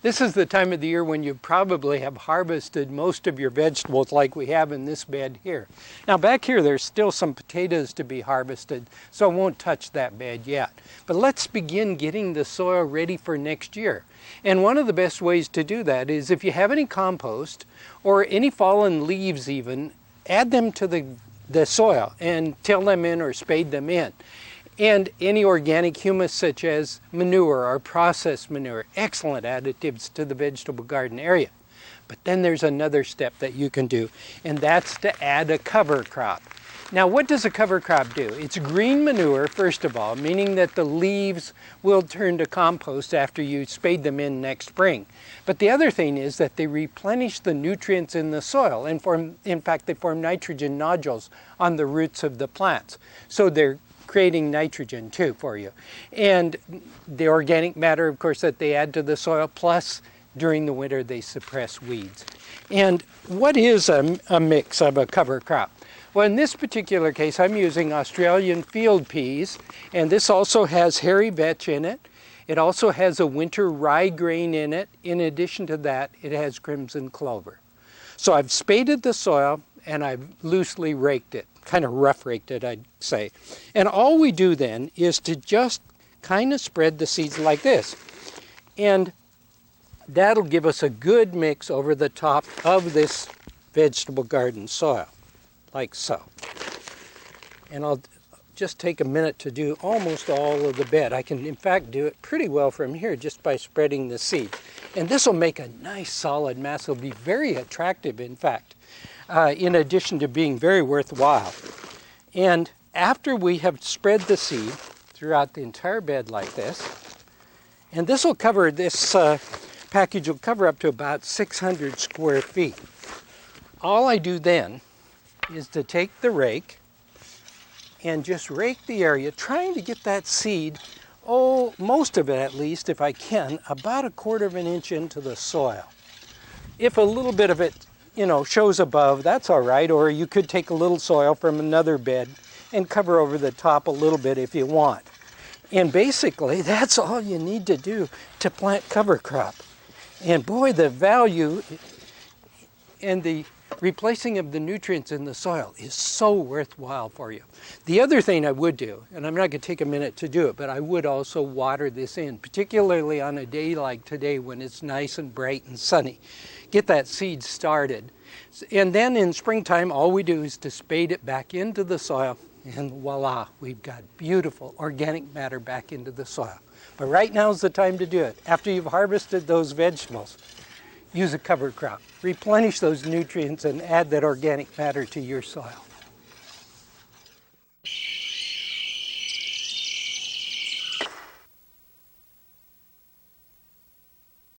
This is the time of the year when you probably have harvested most of your vegetables like we have in this bed here. Now back here there's still some potatoes to be harvested, so I won't touch that bed yet. But let's begin getting the soil ready for next year. And one of the best ways to do that is if you have any compost or any fallen leaves even, add them to the soil and till them in or spade them in. And any organic humus such as manure or processed manure, excellent additives to the vegetable garden area. But then there's another step that you can do, and that's to add a cover crop. Now what does a cover crop do? It's green manure, first of all, meaning that the leaves will turn to compost after you spade them in next spring. But the other thing is that they replenish the nutrients in the soil and in fact they form nitrogen nodules on the roots of the plants. So they're creating nitrogen too for you. And the organic matter, of course, that they add to the soil, plus during the winter they suppress weeds. And what is a mix of a cover crop? Well, in this particular case, I'm using Australian field peas, and this also has hairy vetch in it. It also has a winter rye grain in it. In addition to that, it has crimson clover. So I've spaded the soil and I've loosely raked it, kind of rough raked it, I'd say. And all we do then is to just kind of spread the seeds like this. And that'll give us a good mix over the top of this vegetable garden soil, like so. And I'll just take a minute to do almost all of the bed. I can in fact do it pretty well from here just by spreading the seed. And this will make a nice solid mass. It'll be very attractive, in fact, in addition to being very worthwhile. And after we have spread the seed throughout the entire bed like this, and this will cover, this package will cover up to about 600 square feet. All I do then is to take the rake and just rake the area, trying to get that seed, most of it at least, if I can, about 1/4 of an inch into the soil. If a little bit of it, shows above, that's all right, or you could take a little soil from another bed and cover over the top a little bit if you want. And basically, that's all you need to do to plant cover crop. And boy, the value and the replacing of the nutrients in the soil is so worthwhile for you. The other thing I would do, and I'm not going to take a minute to do it, but I would also water this in, particularly on a day like today when it's nice and bright and sunny. Get that seed started. And then in springtime, all we do is to spade it back into the soil, and voila, we've got beautiful organic matter back into the soil. But right now is the time to do it. After you've harvested those vegetables, use a cover crop. Replenish those nutrients and add that organic matter to your soil.